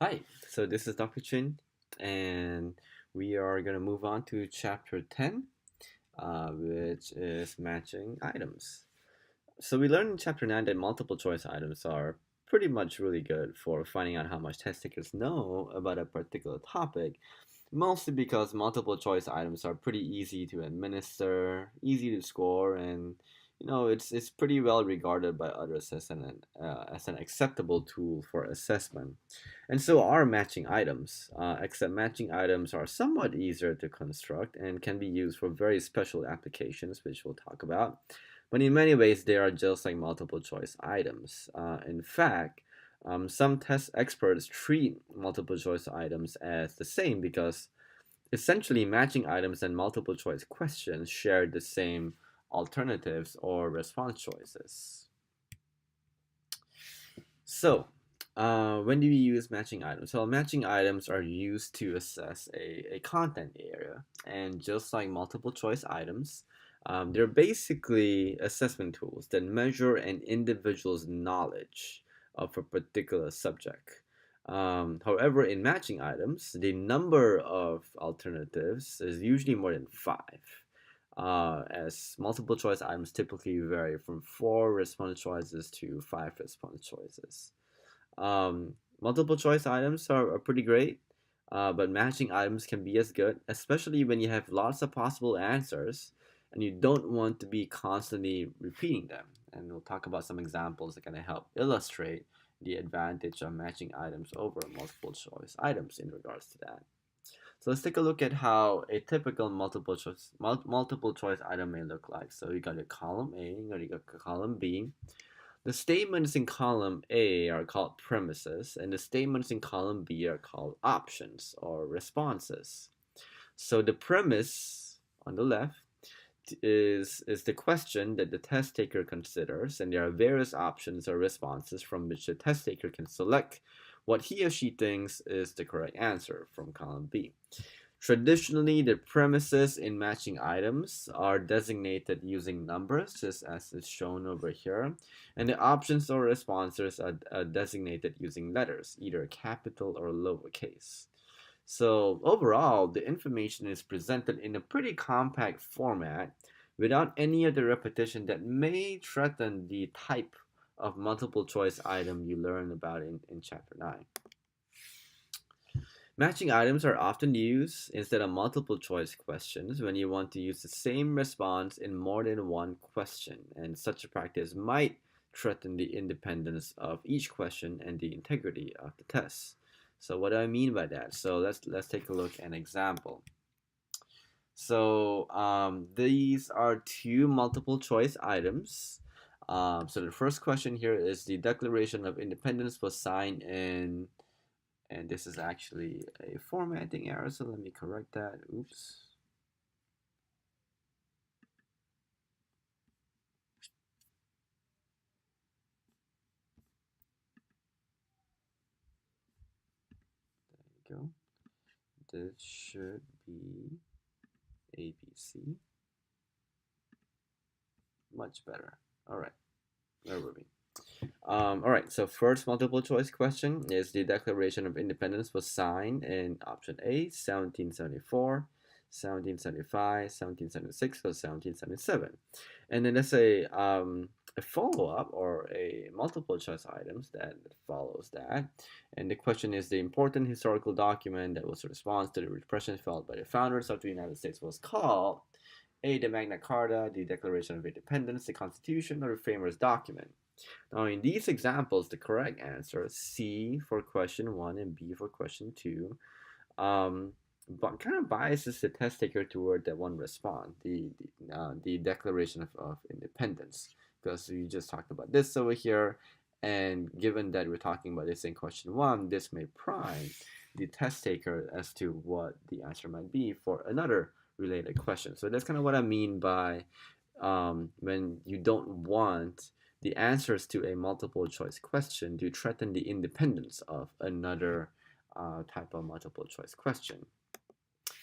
Hi, so this is Dr. Chin, and we are going to move on to chapter 10, which is matching items. So we learned in chapter 9 that multiple choice items are pretty much really good for finding out how much test takers know about a particular topic, mostly because multiple choice items are pretty easy to administer, easy to score, and it's pretty well regarded by others as an acceptable tool for assessment. And so are matching items, except matching items are somewhat easier to construct and can be used for very special applications, which we'll talk about. But in many ways, they are just like multiple choice items. In fact, some test experts treat multiple choice items as the same because essentially matching items and multiple choice questions share the same alternatives or response choices. So, when do we use matching items? Well, matching items are used to assess a content area. And just like multiple choice items, they're basically assessment tools that measure an individual's knowledge of a particular subject. However, in matching items, the number of alternatives is usually more than five, as multiple choice items typically vary from four response choices to five response choices. Multiple choice items are pretty great, but matching items can be as good, especially when you have lots of possible answers and you don't want to be constantly repeating them. And we'll talk about some examples that can help illustrate the advantage of matching items over multiple choice items in regards to that. So let's take a look at how a typical multiple choice item may look like. So you got your column A, you got your column B. The statements in column A are called premises, and the statements in column B are called options or responses. So the premise on the left is the question that the test taker considers, and there are various options or responses from which the test taker can select what he or she thinks is the correct answer from column B. Traditionally, the premises in matching items are designated using numbers, just as is shown over here, and the options or responses are designated using letters, either capital or lowercase. So overall, the information is presented in a pretty compact format without any of the repetition that may threaten the type of multiple choice item you learn about in chapter 9. Matching items are often used instead of multiple choice questions when you want to use the same response in more than one question, and such a practice might threaten the independence of each question and the integrity of the test. So what do I mean by that? So let's take a look at an example. So these are two multiple choice items. So the first question here is the Declaration of Independence was signed in, and this is actually a formatting error, so let me correct that. Oops. There you go. This should be ABC. Much better. All right, where were we? All right, so first multiple choice question is the Declaration of Independence was signed in option A, 1774, 1775, 1776, or 1777. And then there's a follow-up or a multiple choice items that follows that. And the question is the important historical document that was a response to the repression felt by the founders of the United States was called A, the Magna Carta, the Declaration of Independence, the Constitution, or the Framers' Document. Now, in these examples, the correct answer is C for question 1 and B for question 2. But kind of biases the test taker toward that one response, the Declaration of Independence, because we just talked about this over here, and given that we're talking about this in question 1, this may prime the test taker as to what the answer might be for another related question. So that's kind of what I mean by when you don't want the answers to a multiple choice question to threaten the independence of another type of multiple choice question.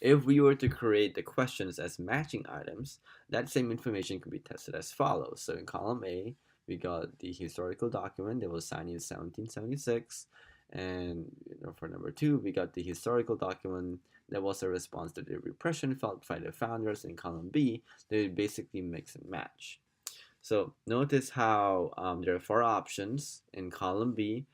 If we were to create the questions as matching items, that same information could be tested as follows. So in column A, we got the historical document that was signed in 1776, And for number 2, we got the historical document that was a response to the repression felt by the founders. In column B, they basically mix and match. So notice how there are 4 options in column B.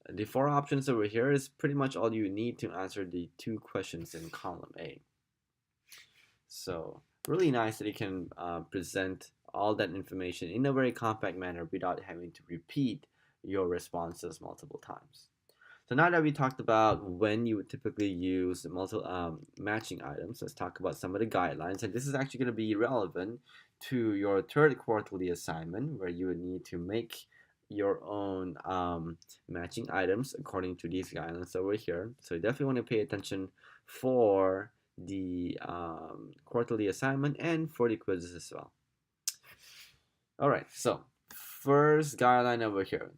The 4 options over here is pretty much all you need to answer the 2 questions in column A. So really nice that you can present all that information in a very compact manner without having to repeat your responses multiple times. So now that we talked about when you would typically use matching items, let's talk about some of the guidelines. And this is actually going to be relevant to your third quarterly assignment, where you would need to make your own matching items according to these guidelines over here. So you definitely want to pay attention for the quarterly assignment and for the quizzes as well. All right, so first guideline over here.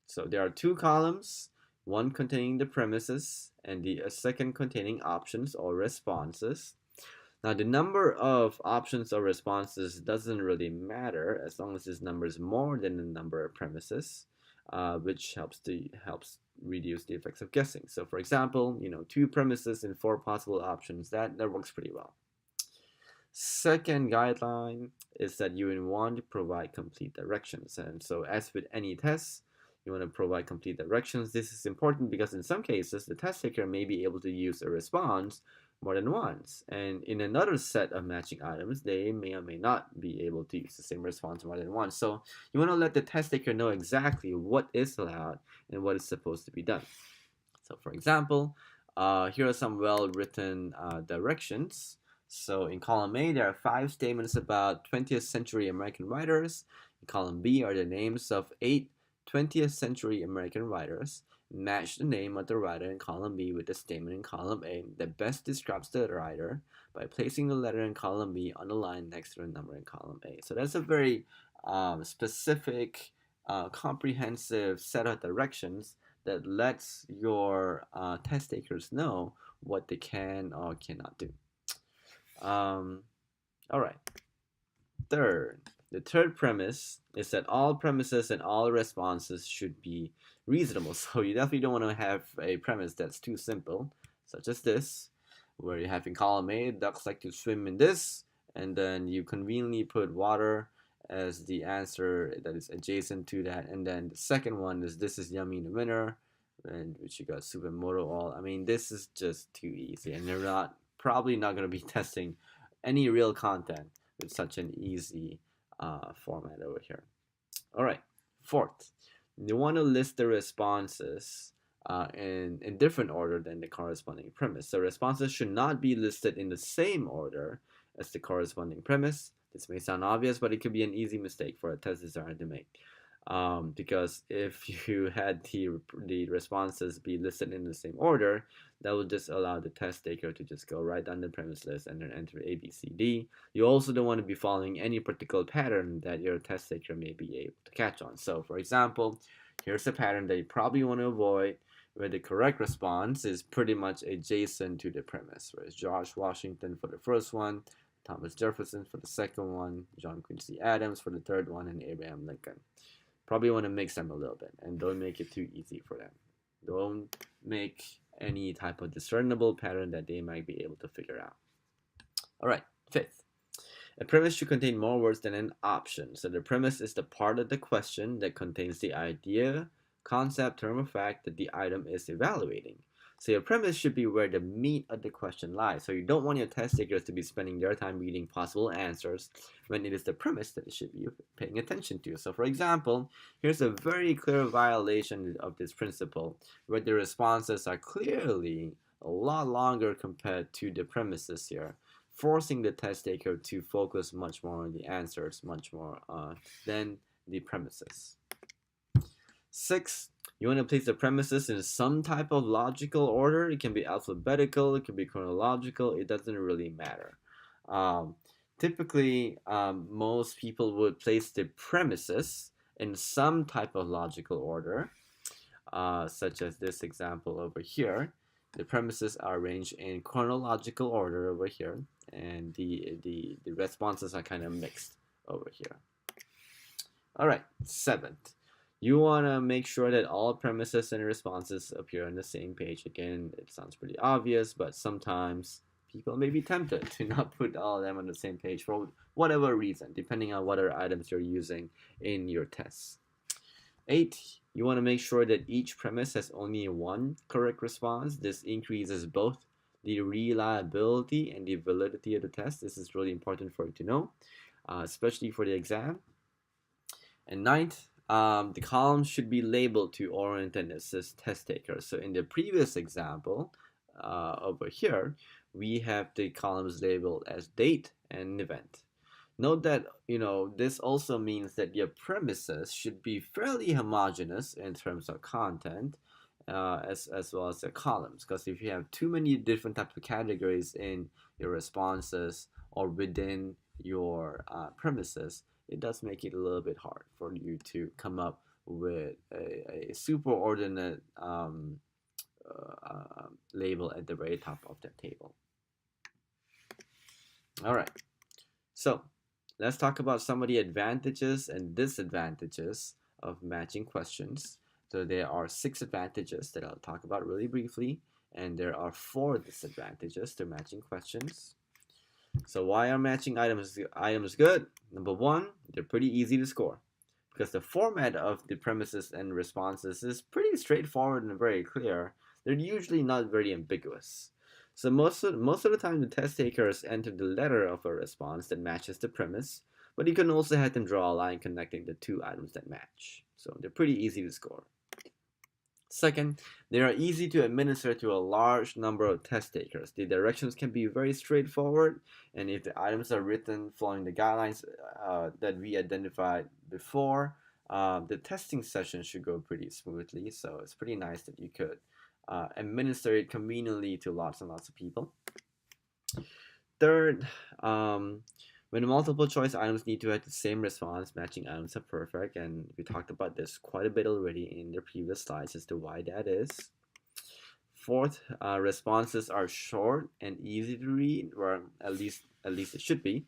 So there are 2 columns, one containing the premises and the second containing options or responses. Now the number of options or responses doesn't really matter as long as this number is more than the number of premises, which helps reduce the effects of guessing. So for example, 2 premises and 4 possible options, that works pretty well. Second guideline is that you want to provide complete directions. And so as with any test, you want to provide complete directions. This is important because in some cases, the test taker may be able to use a response more than once. And in another set of matching items, they may or may not be able to use the same response more than once. So you want to let the test taker know exactly what is allowed and what is supposed to be done. So for example, here are some well-written directions. So in column A, there are 5 statements about 20th century American writers. In column B are the names of 8 20th century American writers. Match the name of the writer in column B with the statement in column A that best describes the writer by placing the letter in column B on the line next to the number in column A. So that's a very specific, comprehensive set of directions that lets your test takers know what they can or cannot do. All right. The third premise is that all premises and all responses should be reasonable. So you definitely don't want to have a premise that's too simple, such as this, where you have in column A, ducks like to swim in this, and then you conveniently put water as the answer that is adjacent to that. And then the second one is this is yummy in the winter, and which you got supermoto all. I mean, this is just too easy, and they're probably not going to be testing any real content with such an easy format over here. All right, fourth, you want to list the responses in different order than the corresponding premise. So responses should not be listed in the same order as the corresponding premise. This may sound obvious, but it could be an easy mistake for a test designer to make. Because if you had the responses be listed in the same order, that would just allow the test taker to just go right down the premise list and then enter A, B, C, D. You also don't want to be following any particular pattern that your test taker may be able to catch on. So for example, here's a pattern that you probably want to avoid where the correct response is pretty much adjacent to the premise, whereas George Washington for the first one, Thomas Jefferson for the second one, John Quincy Adams for the third one, and Abraham Lincoln. Probably want to mix them a little bit and don't make it too easy for them. Don't make any type of discernible pattern that they might be able to figure out. All right, fifth. A premise should contain more words than an option. So the premise is the part of the question that contains the idea, concept, term of fact that the item is evaluating. So your premise should be where the meat of the question lies. So you don't want your test takers to be spending their time reading possible answers when it is the premise that they should be paying attention to. So for example, here's a very clear violation of this principle where the responses are clearly a lot longer compared to the premises here, forcing the test taker to focus much more on the answers, much more than the premises. 6, you want to place the premises in some type of logical order. It can be alphabetical, it can be chronological, it doesn't really matter. Typically, most people would place the premises in some type of logical order, such as this example over here. The premises are arranged in chronological order over here, and the responses are kind of mixed over here. All right, 7th. You want to make sure that all premises and responses appear on the same page. Again, it sounds pretty obvious, but sometimes people may be tempted to not put all of them on the same page for whatever reason, depending on what other items you're using in your tests. 8, you want to make sure that each premise has only one correct response. This increases both the reliability and the validity of the test. This is really important for you to know, especially for the exam. And ninth, the columns should be labeled to orient and assist test takers. So in the previous example, over here, we have the columns labeled as date and event. Note that, this also means that your premises should be fairly homogeneous in terms of content, as well as the columns. Because if you have too many different types of categories in your responses or within your premises, it does make it a little bit hard for you to come up with a superordinate label at the very top of that table. All right, so let's talk about some of the advantages and disadvantages of matching questions. So there are 6 advantages that I'll talk about really briefly, and there are 4 disadvantages to matching questions. So why are matching items good? Number 1, they're pretty easy to score because the format of the premises and responses is pretty straightforward and very clear. They're usually not very ambiguous. So most of the time, the test takers enter the letter of a response that matches the premise, but you can also have them draw a line connecting the 2 items that match. So they're pretty easy to score. Second, they are easy to administer to a large number of test takers. The directions can be very straightforward, and if the items are written following the guidelines that we identified before, the testing session should go pretty smoothly. So it's pretty nice that you could administer it conveniently to lots and lots of people. Third, when the multiple choice items need to have the same response, matching items are perfect, and we talked about this quite a bit already in the previous slides as to why that is. Fourth, responses are short and easy to read, or at least it should be.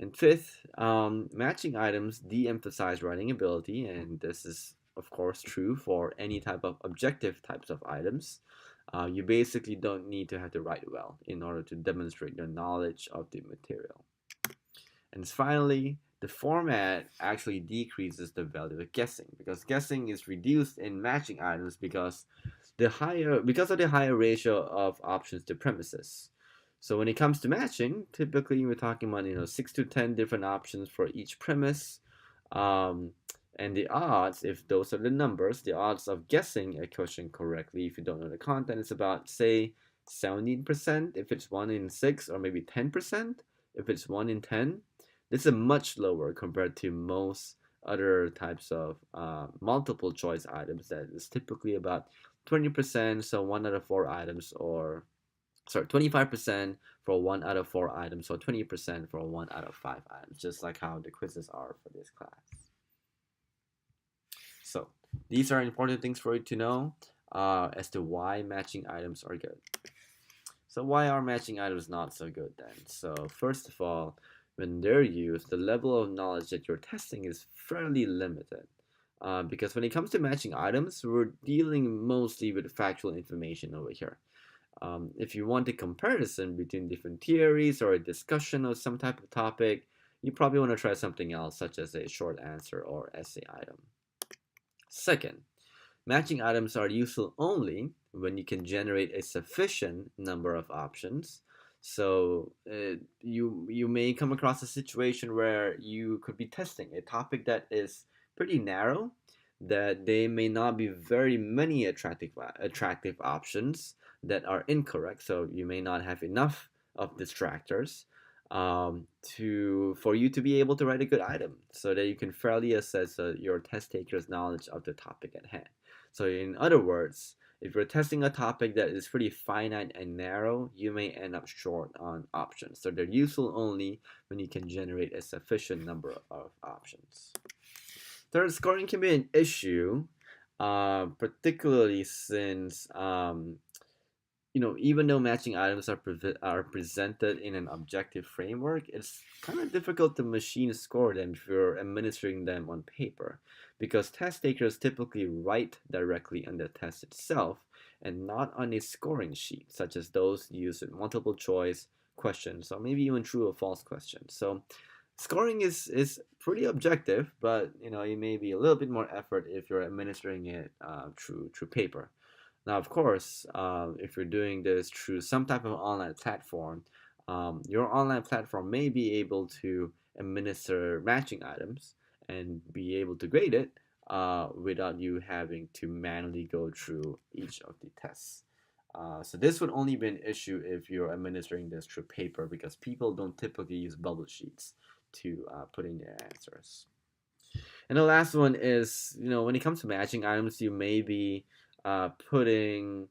And fifth, matching items de-emphasize writing ability, and this is of course true for any type of objective types of items. You basically don't need to have to write well in order to demonstrate your knowledge of the material. And finally, the format actually decreases the value of guessing because guessing is reduced in matching items because of the higher ratio of options to premises. So when it comes to matching, typically we're talking about 6 to 10 different options for each premise. And the odds, if those are the numbers, the odds of guessing a question correctly if you don't know the content is about, say, 17% if it's 1 in 6, or maybe 10% if it's 1 in 10. This is much lower compared to most other types of multiple choice items that is typically about 20%, so 1 out of 4 items, or 25% for 1 out of 4 items, or 20% for 1 out of 5 items, just like how the quizzes are for this class. So these are important things for you to know as to why matching items are good. So why are matching items not so good then? So first of all, when they're used, the level of knowledge that you're testing is fairly limited. Because when it comes to matching items, we're dealing mostly with factual information over here. If you want a comparison between different theories or a discussion of some type of topic, you probably want to try something else, such as a short answer or essay item. Second, matching items are useful only when you can generate a sufficient number of options. So you may come across a situation where you could be testing a topic that is pretty narrow, that there may not be very many attractive options that are incorrect. So you may not have enough of distractors for you to be able to write a good item, so that you can fairly assess your test taker's knowledge of the topic at hand. So in other words, if you're testing a topic that is pretty finite and narrow, you may end up short on options. So they're useful only when you can generate a sufficient number of options. Third, scoring can be an issue, particularly since even though matching items are presented in an objective framework, it's kind of difficult to machine score them if you're administering them on paper, because test takers typically write directly on the test itself and not on a scoring sheet, such as those used in multiple choice questions or maybe even true or false questions. So scoring is pretty objective, but it may be a little bit more effort if you're administering it through paper. Now, of course, if you're doing this through some type of online platform, your online platform may be able to administer matching items and be able to grade it without you having to manually go through each of the tests. So this would only be an issue if you're administering this through paper, because people don't typically use bubble sheets to put in their answers. And the last one is, when it comes to matching items, you may be putting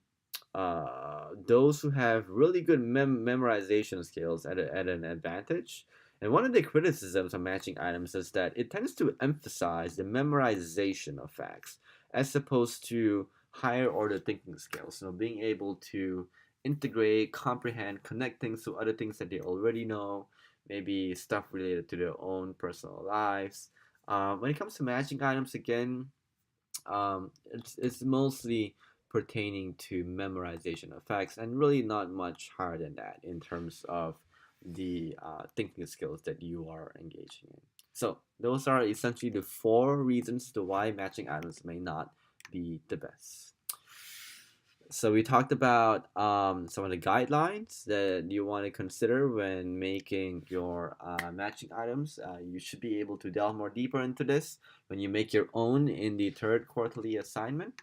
those who have really good memorization skills at an advantage. And one of the criticisms of matching items is that it tends to emphasize the memorization of facts as opposed to higher order thinking skills. Being able to integrate, comprehend, connect things to other things that they already know, maybe stuff related to their own personal lives. When it comes to matching items, again, it's mostly pertaining to memorization of facts and really not much higher than that in terms of the thinking skills that you are engaging in. So those are essentially the 4 reasons to why matching items may not be the best. So we talked about some of the guidelines that you want to consider when making your matching items. You should be able to delve more deeper into this when you make your own in the third quarterly assignment.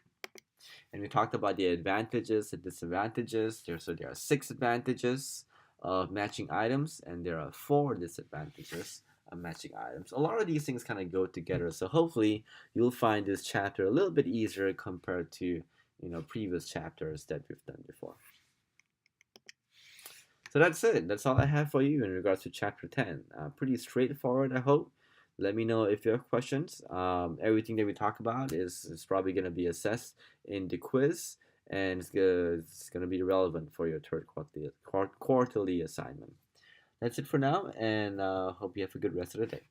And we talked about the advantages and disadvantages. There are 6 advantages of matching items, and there are 4 disadvantages of matching items. A lot of these things kind of go together. So hopefully you'll find this chapter a little bit easier compared to previous chapters that we've done before. So that's it. That's all I have for you in regards to chapter 10. Pretty straightforward, I hope. Let me know if you have questions. Everything that we talk about is probably going to be assessed in the quiz, and it's going to be relevant for your third quarterly assignment. That's it for now, and hope you have a good rest of the day.